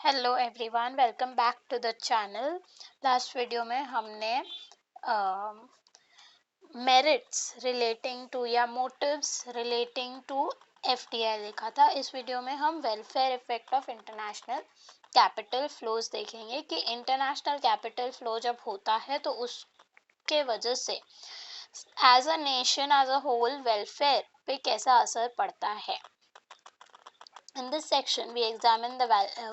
Hello everyone, welcome back to the channel. Last video में हमने merits relating to या motives relating to FDI देखा था। इस वीडियो में हम welfare effect of international capital flows देखेंगे कि इंटरनेशनल कैपिटल फ्लो जब होता है तो उसके वजह से as a nation as a whole welfare पे कैसा असर पड़ता है। In this section, we examine the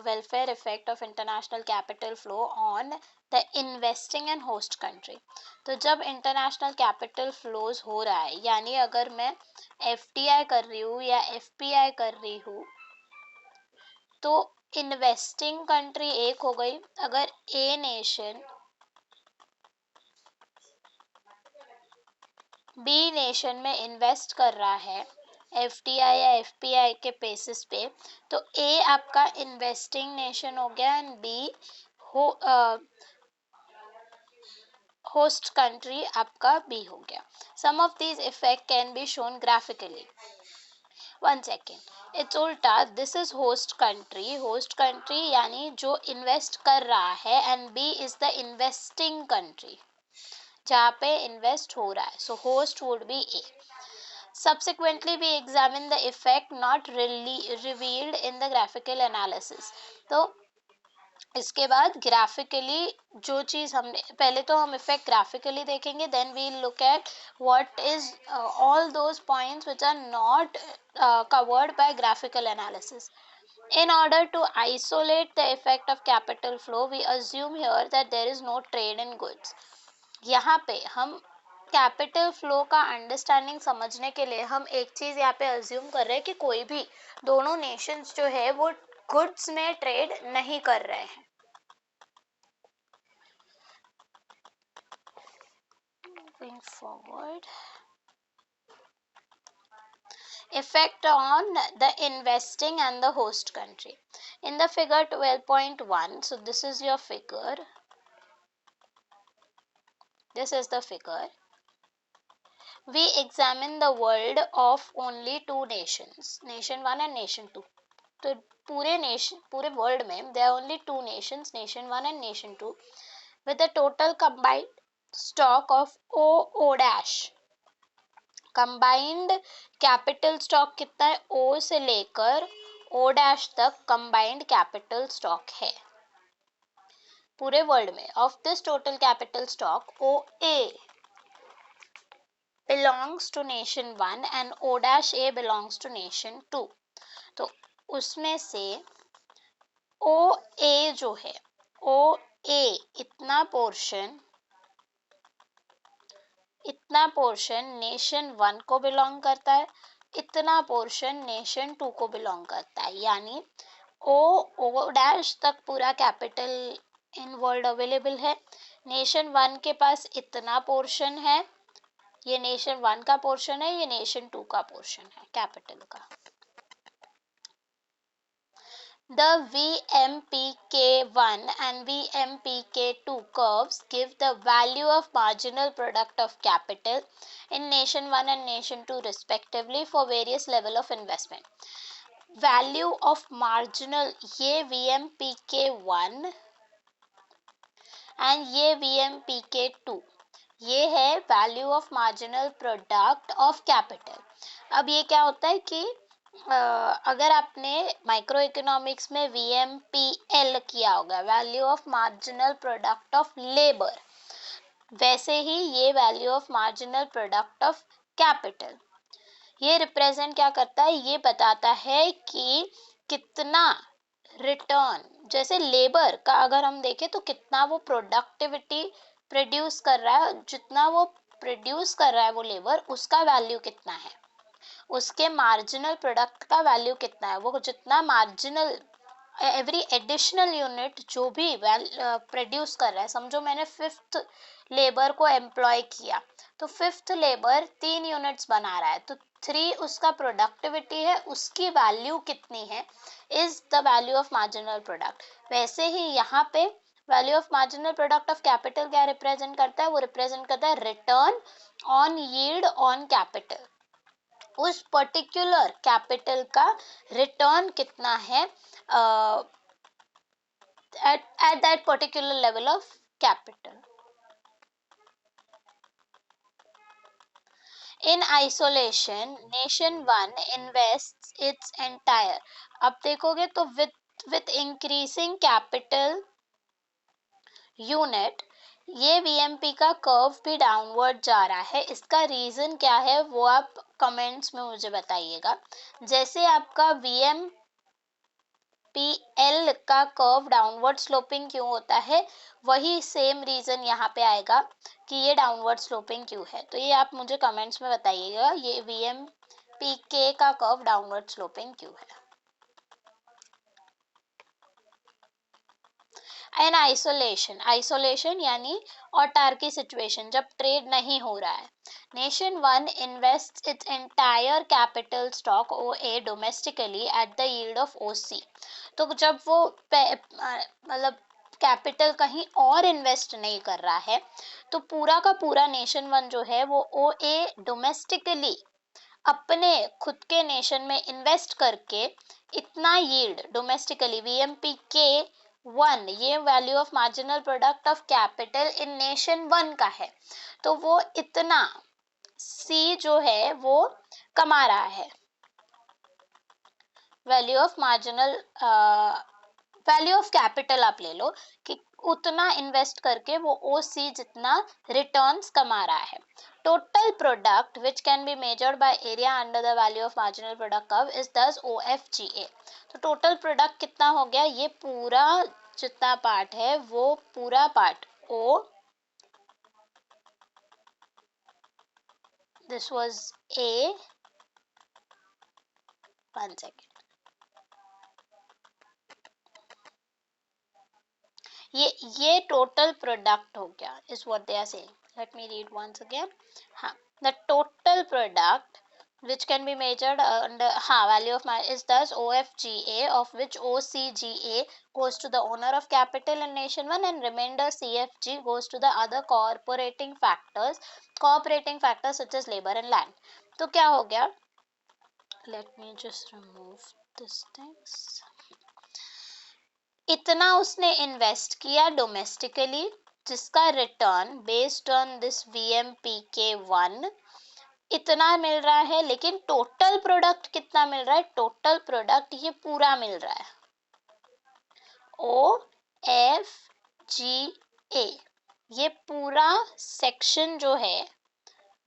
welfare effect of international capital flow on the investing and host country. तो जब international capital flows हो रहा है, यानी अगर मैं FDI कर रही हूँ या FPI कर रही हूँ, तो इन्वेस्टिंग कंट्री एक हो गई। अगर ए नेशन बी नेशन में इन्वेस्ट कर रहा है एफडीआई या एफपीआई के बेसिस पे, तो ए आपका इन्वेस्टिंग नेशन हो गया एंड बी होस्ट कंट्री आपका बी हो गया। Some of these effect can be shown graphically. One second, it's उल्टा। दिस इज होस्ट कंट्री यानी जो इन्वेस्ट कर रहा है and B is the investing country जहाँ पे इन्वेस्ट हो रहा है। So host would be A. Subsequently, we examine the effect not really revealed in the graphical analysis. तो इसके बाद ग्राफिकली जो चीज हमने पहले तो हम इफेक्ट ग्राफिकली देखेंगे, then we look at what is all those points which are not covered by graphical analysis. In order to isolate the effect of capital flow, we assume here that there is no trade in goods. यहाँ पे हम capital flow का understanding समझने के लिए हम एक चीज यहाँ पे अज्यूम कर रहे हैं कि कोई भी दोनों नेशंस जो है वो गुड्स में ट्रेड नहीं कर रहे हैं। Moving forward, effect on the investing and the host country. In the figure 12.1, so this is your figure. This is the figure. We examine the world of only two nations, nation 1 and nation 2. तो पूरे world में there are only two nations, nation 1 and nation 2, with a total combined stock of O dash. combined capital stock कितना है? O से लेकर O dash तक combined capital stock है पूरे वर्ल्ड में। of this total capital stock, OA belongs to nation 1 and O dash A belongs to nation 2. तो उसमें से ओ ए जो है, ओ ए इतना पोर्शन नेशन 1 को बिलोंग करता है, इतना पोर्शन नेशन 2 को बिलोंग करता है। यानी ओ डैश तक पूरा कैपिटल इन वर्ल्ड अवेलेबल है। नेशन 1 के पास इतना पोर्शन है, ये नेशन 1 का पोर्शन है, ये नेशन 2 का पोर्शन है कैपिटल का। The VMPK1 and VMPK2 curves give the value of marginal product of capital in nation 1 and nation 2 respectively for various level of investment. Value of marginal, ये VMPK1 and ये VMPK2, ये है value of marginal product of capital. अब ये क्या होता है कि अगर आपने माइक्रो इकोनॉमिक्स में VMPL किया होगा, value of marginal product of labour, वैसे ही ये value of marginal product of capital ये रिप्रेजेंट क्या करता है? ये बताता है कि कितना रिटर्न, जैसे लेबर का अगर हम देखें तो कितना वो प्रोडक्टिविटी प्रोड्यूस कर रहा है, जितना वो प्रोड्यूस कर रहा है वो लेबर, उसका वैल्यू कितना है, उसके मार्जिनल प्रोडक्ट का वैल्यू कितना है, वो जितना मार्जिनल एवरी एडिशनल यूनिट जो भी प्रोड्यूस कर रहा है। समझो मैंने 5th लेबर को एम्प्लॉय किया, तो 5th लेबर 3 यूनिट्स बना रहा है, तो 3 उसका प्रोडक्टिविटी है, उसकी वैल्यू कितनी है is the value of marginal product. वैसे ही यहाँ पे value of marginal product of capital क्या रिप्रेजेंट करता है? वो रिप्रेजेंट करता है return on yield on capital. उस पर्टिकुलर कैपिटल का रिटर्न कितना है at that particular level of capital. In isolation, nation one invests its entire, अब देखोगे तो with increasing capital यूनिट ये वीएमपी का कर्व भी डाउनवर्ड जा रहा है। इसका रीजन क्या है वो आप कमेंट्स में मुझे बताइएगा। जैसे आपका वीएमपीएल का कर्व डाउनवर्ड स्लोपिंग क्यों होता है, वही सेम रीजन यहाँ पे आएगा कि ये डाउनवर्ड स्लोपिंग क्यों है। तो ये आप मुझे कमेंट्स में बताइएगा, ये वीएमपीके का कर्व डाउनवर्ड स्लोपिंग क्यों है। एन आइसोलेशन यानी ऑटार्की सिचुएशन, जब ट्रेड नहीं हो रहा है। Nation one invest its entire capital stock OA domestically at the yield of OC. तो जब वो मतलब कैपिटल कहीं और इन्वेस्ट नहीं कर रहा है, तो पूरा का पूरा नेशन वन जो है वो ओए डोमेस्टिकली अपने खुद के नेशन में इन्वेस्ट करके इतना यील्ड डोमेस्टिकली वीएमपी के वन, ये value of marginal product of capital in nation one का है, तो वो इतना सी जो है वो कमा रहा है। Value of marginal value of capital आप ले लो कि उतना इन्वेस्ट करके वो ओसी जितना रिटर्न्स कमा रहा है। Total product which can be measured by area under the value of marginal product curve is दस OFGA। तो टोटल प्रोडक्ट कितना हो गया, ये पूरा जितना पार्ट है वो पूरा part O, this was A, 1 second, ये टोटल प्रोडक्ट हो गया is what they are saying. Let me read once again. हाँ, the total product which can be measured under value of is thus OFGA, of which OCGA goes to the owner of capital in nation one and remainder CFG goes to the other cooperating factors such as labor and land। तो क्या हो गया, let me just remove this things। इतना उसने invest किया domestically जिसका return based on this VMPK1 इतना मिल रहा है, लेकिन टोटल प्रोडक्ट कितना मिल रहा है, टोटल प्रोडक्ट ये पूरा मिल रहा है OFGA। ये पूरा सेक्शन जो है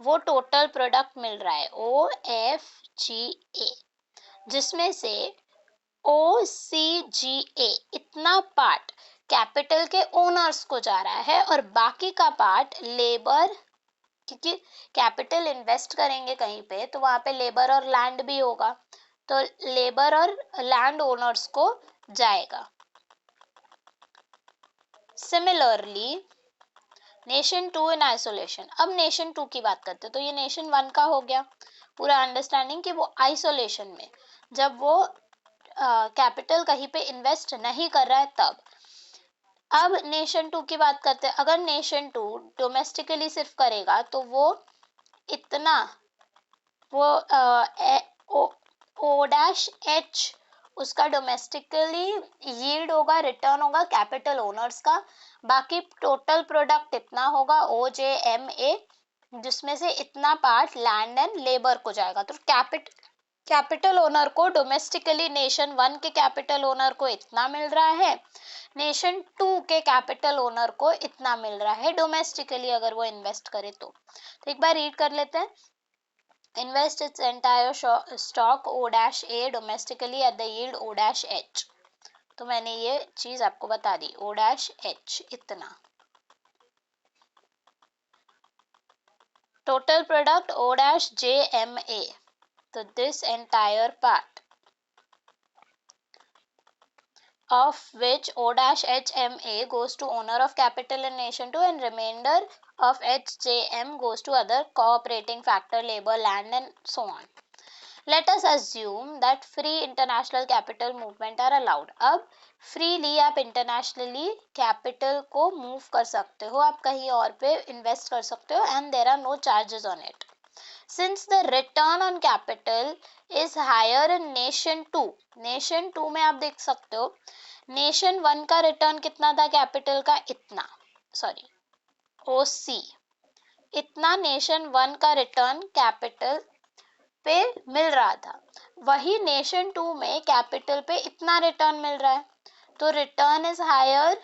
वो टोटल प्रोडक्ट मिल रहा है OFGA, जिसमें से OCGA इतना पार्ट कैपिटल के ओनर्स को जा रहा है और बाकी का पार्ट लेबर, क्योंकि कैपिटल इन्वेस्ट करेंगे कहीं पे तो वहां पे लेबर और लैंड भी होगा, तो लेबर और लैंड ओनर्स को जाएगा। Similarly nation two in isolation, अब नेशन टू की बात करते हैं। तो ये नेशन वन का हो गया पूरा अंडरस्टैंडिंग कि वो आइसोलेशन में जब वो कैपिटल कहीं पे इन्वेस्ट नहीं कर रहा है तब। अब नेशन टू की बात करते हैं। अगर नेशन टू डोमेस्टिकली सिर्फ करेगा तो वो इतना वो O-H उसका डोमेस्टिकली यील्ड होगा, रिटर्न होगा कैपिटल ओनर्स का। बाकी टोटल प्रोडक्ट इतना होगा OJMA, जिसमें से इतना पार्ट लैंड एंड लेबर को जाएगा। तो कैपिटल ओनर को डोमेस्टिकली नेशन वन के कैपिटल ओनर को इतना मिल रहा है, नेशन टू के कैपिटल ओनर को इतना मिल रहा है डोमेस्टिकली अगर वो इन्वेस्ट करे तो एक बार रीड कर लेते हैं। Invest its entire stock O-A domestically at the yield O-H। तो मैंने ये चीज आपको बता दी, O-H इतना। टोटल प्रोडक्ट O-JMA, तो this entire part of which O-HMA goes to owner of capital in nation 2 and remainder of HJM goes to other cooperating factor, labor, land and so on. Let us assume that free international capital movement are allowed। अब freely आप internationally capital को move कर सकते हो, आप कहीं और पे invest कर सकते हो and there are no charges on it। Since the return on capital is higher in nation two, nation two में आप देख सकते हो नेशन वन का रिटर्न कितना था कैपिटल का, इतना, सॉरी ओसी, इतना नेशन वन का रिटर्न कैपिटल पे मिल रहा था, वही नेशन टू में कैपिटल पे इतना रिटर्न मिल रहा है, तो return is higher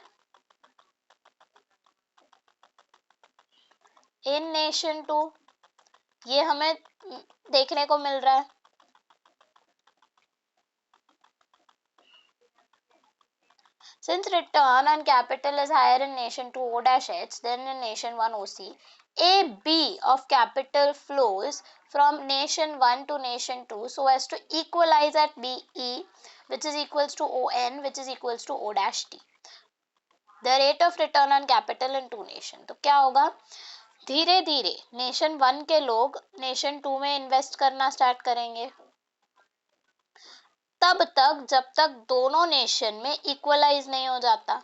in nation two, ये हमें देखने को मिल रहा है। Since return on capital is higher in nation 2 O-H than in nation 1 OC, AB of capital flows from nation 1 to nation 2 so as to equalize at BE, which is equals to ON, which is equals to O-T. The rate of return on capital in two nation. तो क्या होगा, धीरे धीरे nation 1 के लोग nation 2 में invest करना start करेंगे, तब तक जब तक दोनों नेशन में इक्वलाइज नहीं हो जाता,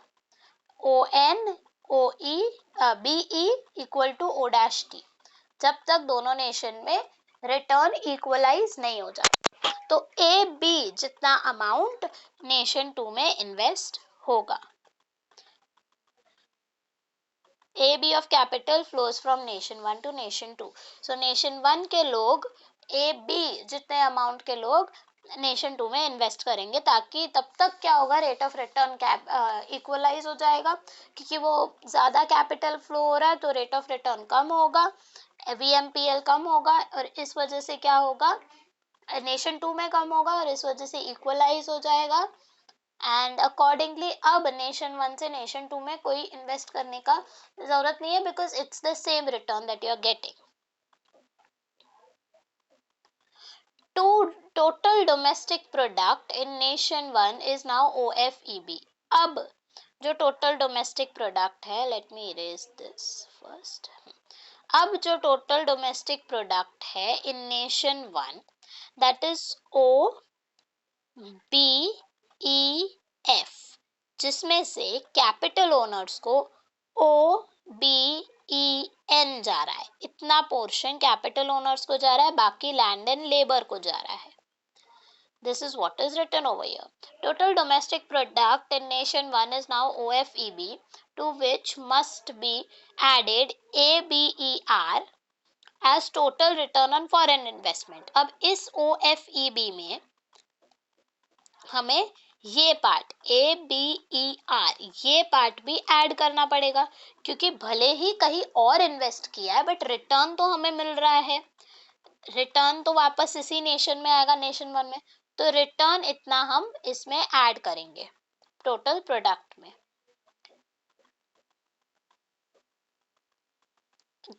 ON OE BE equal to O-T, जब तक दोनों नेशन में रिटर्न इक्वलाइज नहीं हो जाता, तो AB जितना अमाउंट नेशन 2 में इन्वेस्ट होगा, AB of capital flows from nation 1 to nation 2, so nation 1 के लोग AB जितने अमाउंट के लोग नेशन 2 में इन्वेस्ट करेंगे, ताकि तब तक क्या होगा, रेट ऑफ रिटर्न इक्वलाइज हो जाएगा, क्योंकि वो ज़्यादा कैपिटल फ्लो हो रहा है तो रेट ऑफ रिटर्न कम होगा, VMPL कम होगा, और इस वजह से क्या होगा, नेशन 2 में कम होगा और इस वजह से इक्वलाइज हो जाएगा, एंड अकॉर्डिंगली अब नेशन 1 से नेशन 2 में कोई इन्वेस्ट करने का जरूरत नहीं है, because it's the same return that you are getting. Total domestic product in nation 1 is now OFEB. अब जो total domestic product है, let me erase this first. अब जो total domestic product है in nation 1, that is OBEF, जिसमें से capital owners को OBEN जा रहा है, इतना पोर्शन कैपिटल ओनर्स को जा रहा है, बाकी लैंड एंड लेबर को जा रहा है। This is what is written over here. Total domestic product in nation 1 is now OFEB, to which must be added ABER as total return on foreign investment. अब इस OFEB में हमें ये part ABER, ये पार्ट भी add करना पड़ेगा, क्योंकि भले ही कहीं और इन्वेस्ट किया है बट रिटर्न तो हमें मिल रहा है, रिटर्न तो वापस इसी नेशन में आएगा, नेशन 1 में, तो रिटर्न इतना हम इसमें ऐड करेंगे टोटल प्रोडक्ट में,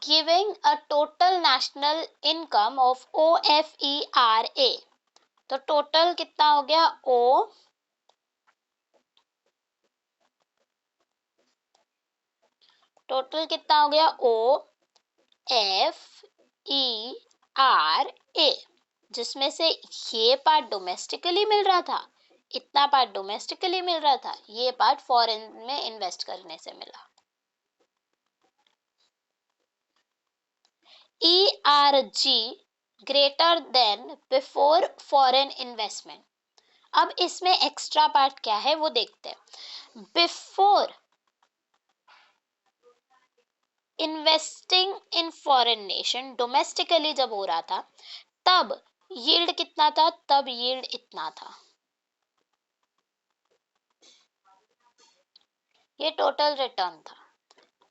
giving a total national income of OFERA। तो टोटल कितना हो गया, टोटल कितना हो गया, OFERA, जिसमें से ये पार्ट डोमेस्टिकली मिल रहा था, इतना पार्ट डोमेस्टिकली मिल रहा था, ये पार्ट फॉरेन में इन्वेस्ट करने से मिला। ERG greater than before foreign investment. अब इसमें एक्स्ट्रा पार्ट क्या है वो देखते हैं। Before investing in foreign nation, domestically जब हो रहा था तब यील्ड कितना था, तब यील्ड इतना था, ये टोटल रिटर्न था।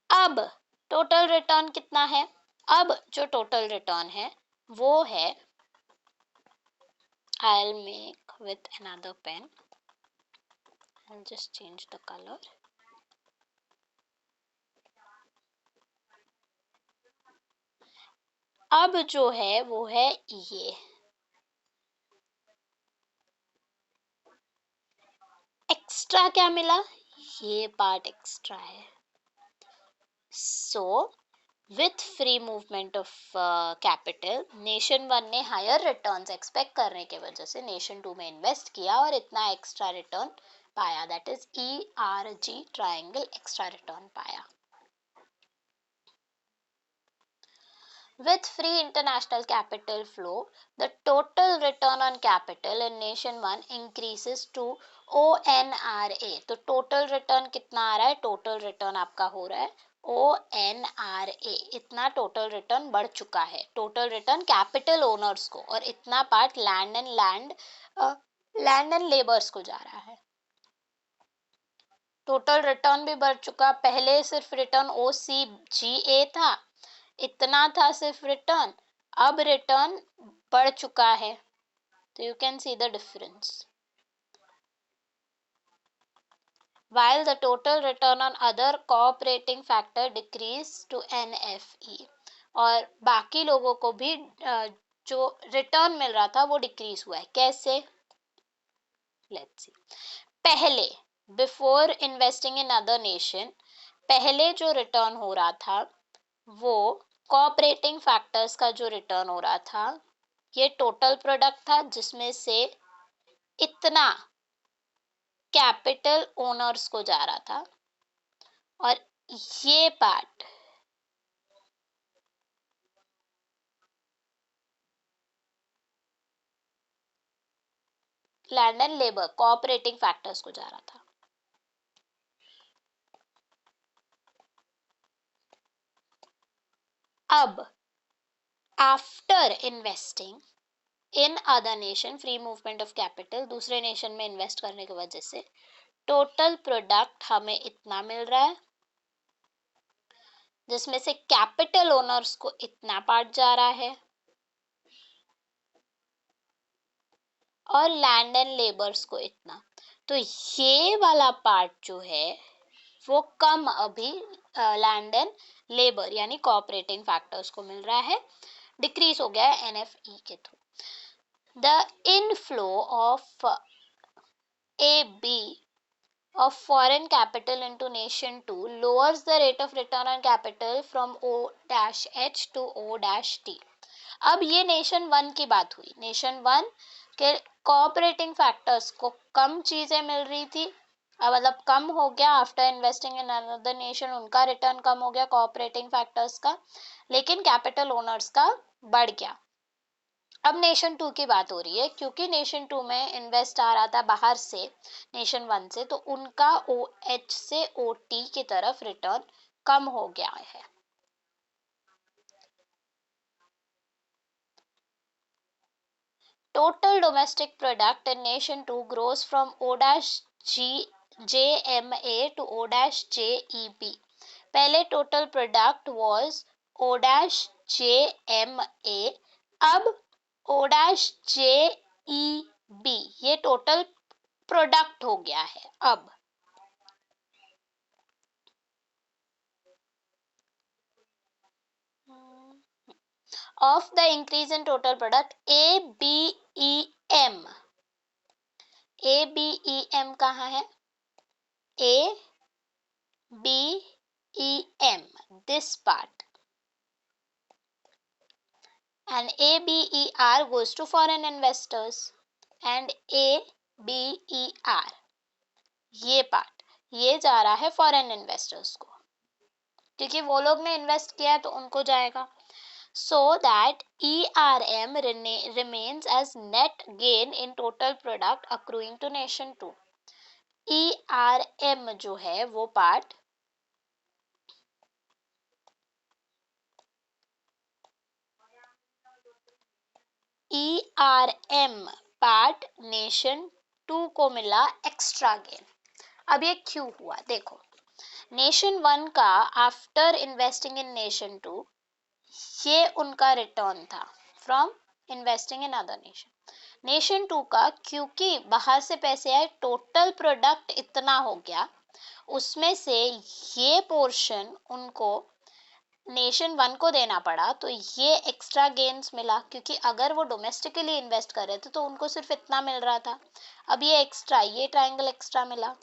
अब टोटल रिटर्न कितना है, अब जो टोटल रिटर्न है वो है, I'll make with another pen, I'll just change the color. अब जो है वो है ये एक्स्ट्रा, क्या मिला, ये पार्ट एक्स्ट्रा है। So with free movement of capital, nation 1 ने हायर रिटर्न्स एक्सपेक्ट करने के वजह से नेशन 2 में इन्वेस्ट किया और इतना एक्स्ट्रा रिटर्न पाया, that is ERG triangle extra return पाया। With free international capital flow, the total return on capital in nation 1 increases to ONRA. तो total return कितना आ रहा है? total return आपका हो रहा है ONRA. इतना total return बढ़ चुका है. total return capital owners को, और इतना part land and laborers को जा रहा है. टोटल रिटर्न भी बढ़ चुका. पहले सिर्फ रिटर्न OCGA था, इतना था सिर्फ रिटर्न, अब रिटर्न बढ़ चुका है. तो you can see the difference. while the total return on other cooperating factor decreased to NFE. और बाकी लोगों को भी जो रिटर्न मिल रहा था वो डिक्रीज हुआ है. कैसे? Let's see. पहले before investing in other nation, पहले जो रिटर्न हो रहा था वो कोऑपरेटिंग फैक्टर्स का जो रिटर्न हो रहा था, ये टोटल प्रोडक्ट था जिसमें से इतना कैपिटल ओनर्स को जा रहा था, और ये part land and labour cooperating factors को जा रहा था. अब after investing in other nation, free movement of capital, दूसरे नेशन में इन्वेस्ट करने की वजह से टोटल प्रोडक्ट हमें इतना मिल रहा है, जिसमें से कैपिटल ओनर्स को इतना पार्ट जा रहा है और लैंड एंड लेबर्स को इतना. तो ये वाला पार्ट जो है वो कम अभी लैंड एंड लेबर यानी कोऑपरेटिंग फैक्टर्स को मिल रहा है, डिक्रीज हो गया है NFE के through. The inflow of AB of foreign capital into nation 2 lowers the rate of return on capital from O-H to O-T. अब ये नेशन 1 की बात हुई. नेशन 1 के कोऑपरेटिंग फैक्टर्स को कम चीजें मिल रही थी, मतलब कम हो गया after investing in another nation, उनका रिटर्न कम हो गया कोऑपरेटिंग फैक्टर्स का, लेकिन कैपिटल ओनर्स का बढ़ गया. अब नेशन 2 की बात हो रही है, क्योंकि नेशन 2 में इन्वेस्ट आ रहा था बाहर से नेशन 1 से, तो उनका OH से OT की तरफ रिटर्न कम हो गया है. Total domestic product in nation 2 grows from O-JMA to O-JEB. पहले टोटल प्रोडक्ट वाज O-JMA, अब O-JEB. ये टोटल प्रोडक्ट हो गया है. अब of the increase in total product ABEM. ABEM कहाँ है? ABEM, this part, and ABER goes to foreign investors, and ABER ये पार्ट ये जा रहा है फॉरेन इन्वेस्टर्स को, क्योंकि वो लोग ने इन्वेस्ट किया है तो उनको जाएगा. So that ERM remains as net gain in total product accruing to nation 2. ERM जो है वो पार्ट नेशन 2 को मिला एक्स्ट्रा गेन. अब ये क्यों हुआ? देखो, नेशन 1 का आफ्टर इन्वेस्टिंग इन नेशन 2 ये उनका रिटर्न था from investing in other nation. Nation 2 का क्योंकि बाहर से पैसे आए, टोटल प्रोडक्ट इतना हो गया, उसमें से ये पोर्शन उनको नेशन 1 को देना पड़ा, तो ये एक्स्ट्रा गेन्स मिला, क्योंकि अगर वो डोमेस्टिकली इन्वेस्ट कर रहे थे तो उनको सिर्फ इतना मिल रहा था. अब ये एक्स्ट्रा, ये ट्रायंगल एक्स्ट्रा मिला.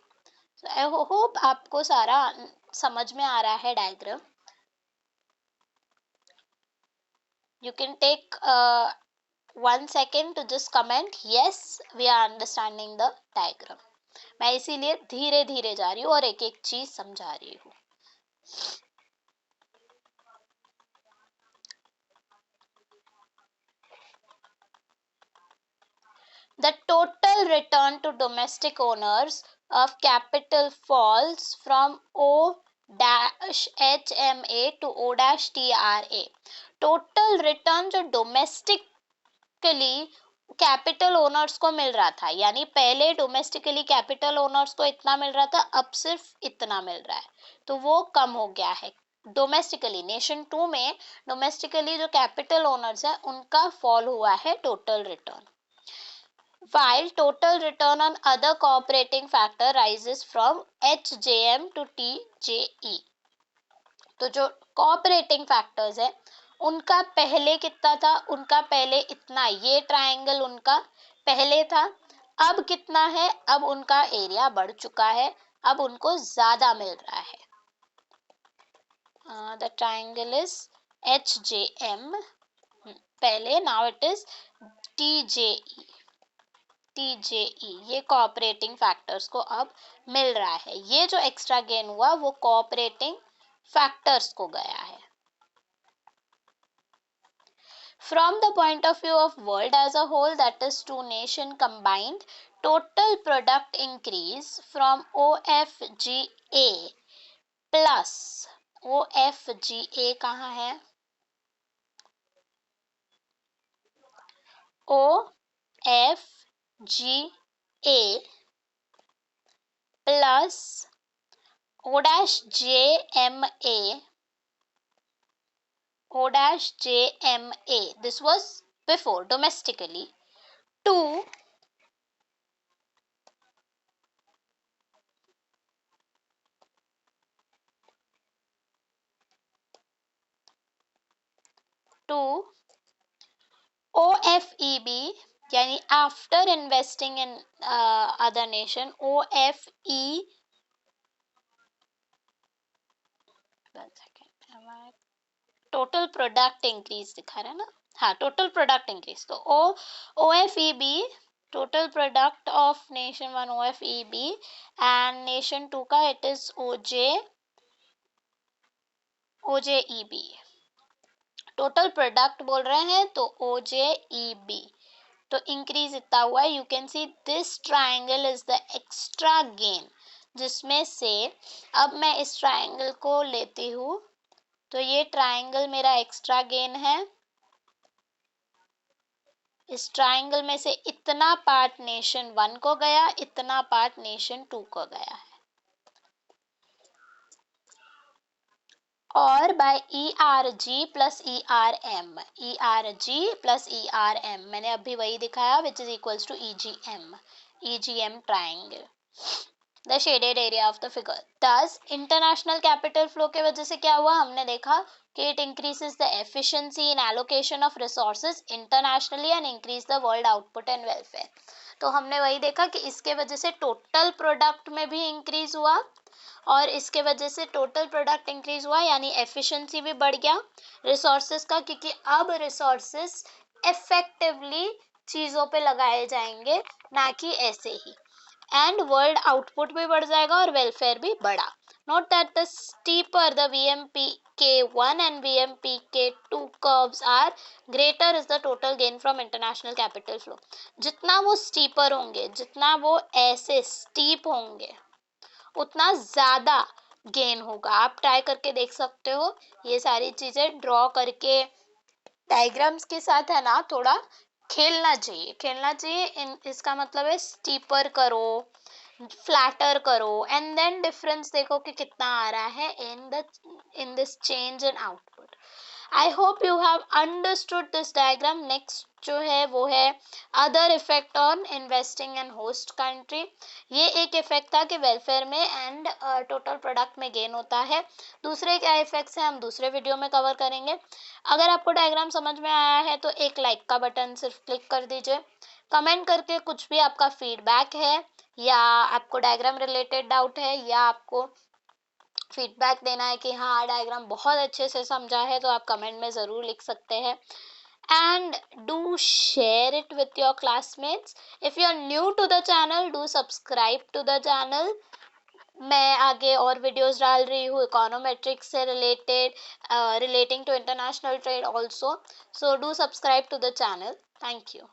आई होप आपको सारा समझ में आ रहा है diagram. You can take 1 second to just comment yes we are understanding the diagram. मैं इसीलिए धीरे धीरे जा रही हूँ और एक एक चीज समझा रही हूँ. the total return to domestic owners of capital falls from O-HMA to O-TRA. Total return जो डोमेस्टिकली कैपिटल ओनर्स को मिल रहा था, यानी पहले डोमेस्टिकली कैपिटल ओनर्स को इतना मिल रहा था, अब सिर्फ इतना मिल रहा है, तो वो कम हो गया है डोमेस्टिकली। नेशन 2 में डोमेस्टिकली जो कैपिटल ओनर्स है उनका फॉल हुआ है total return, while total return on other cooperating factor rises from HJM to TJE. तो जो cooperating factors है उनका पहले कितना था, उनका पहले इतना, ये ट्रायंगल उनका पहले था, अब कितना है, अब उनका एरिया बढ़ चुका है, अब उनको ज्यादा मिल रहा है। The triangle is HJM पहले, now it is TJE। ये कोऑपरेटिंग फैक्टर्स को अब मिल रहा है, ये जो एक्स्ट्रा गेन हुआ वो कोऑपरेटिंग फैक्टर्स को गया है। From the point of view of world as a whole, that is two nation combined, total product increase from OFGA plus OFGA कहाँ है, OFGA plus O-JMA, this was before domestically, to OFEB, यानी after investing in other nation, OFE, total product increase दिखा रहा है ना, हाँ total product increase, तो OFEB total product of nation 1 OFEB and nation 2 का it is OJEB। Total product बोल रहे हैं तो OJEB, तो इंक्रीज इतना हुआ है। You can see this triangle is the extra gain, जिसमें से अब मैं इस ट्राइंगल को लेती हूँ, तो ये ट्राइंगल मेरा एक्स्ट्रा गेन है। इस ट्राइंगल में से इतना पार्ट नेशन 1 को गया, इतना पार्ट नेशन 2 को गया है, और by ERG plus ERM, ERG plus ERM मैंने अभी वही दिखाया, which is equals to EGM triangle, the shaded area of the figure. Thus international capital flow के वजह से क्या हुआ, हमने देखा कि it increases the efficiency in allocation of resources internationally and increase the world output and welfare. तो हमने वही देखा कि इसके वजह से टोटल प्रोडक्ट में भी इंक्रीज हुआ, और इसके वजह से टोटल प्रोडक्ट इंक्रीज हुआ, यानी एफिशिएंसी भी बढ़ गया रिसोर्सेज का, क्योंकि अब रिसोर्सेज इफेक्टिवली चीजों पे लगाए जाएंगे, ना कि ऐसे ही, एंड वर्ल्ड आउटपुट भी बढ़ जाएगा और वेलफेयर भी बढ़ा। Note that the steeper the VMPK1 and VMPK2 curves are greater is the total gain from international capital flow। जितना वो स्टीपर होंगे, जितना वो ऐसे स्टीप होंगे, उतना ज्यादा गेन होगा। आप ट्राई करके देख सकते हो, ये सारी चीजें ड्रॉ करके डायग्राम्स के साथ है ना, थोड़ा खेलना चाहिए। इसका मतलब है स्टीपर करो, फ्लैटर करो, एंड देन डिफरेंस देखो कि कितना आ रहा है in this change in output. I hope you have understood this diagram. Next जो है वो है other effect on investing in host country. ये एक इफेक्ट था कि वेलफेयर में एंड टोटल प्रोडक्ट में गेन होता है। दूसरे क्या इफेक्ट्स हैं हम दूसरे वीडियो में कवर करेंगे। अगर आपको डायग्राम समझ में आया है तो एक लाइक का बटन सिर्फ क्लिक कर दीजिए। कमेंट करके कुछ भी आपका फीडबैक है, या आपको डायग्राम रिलेटेड डाउट है, या आपको फीडबैक देना है कि हाँ डायग्राम बहुत अच्छे से समझा है, तो आप कमेंट में ज़रूर लिख सकते हैं। And do share it with your classmates. If you are new to the channel, do subscribe to the channel. मैं आगे और वीडियोस डाल रही हूँ इकोनोमेट्रिक्स से related, relating to international trade also. So do subscribe to the channel. Thank you.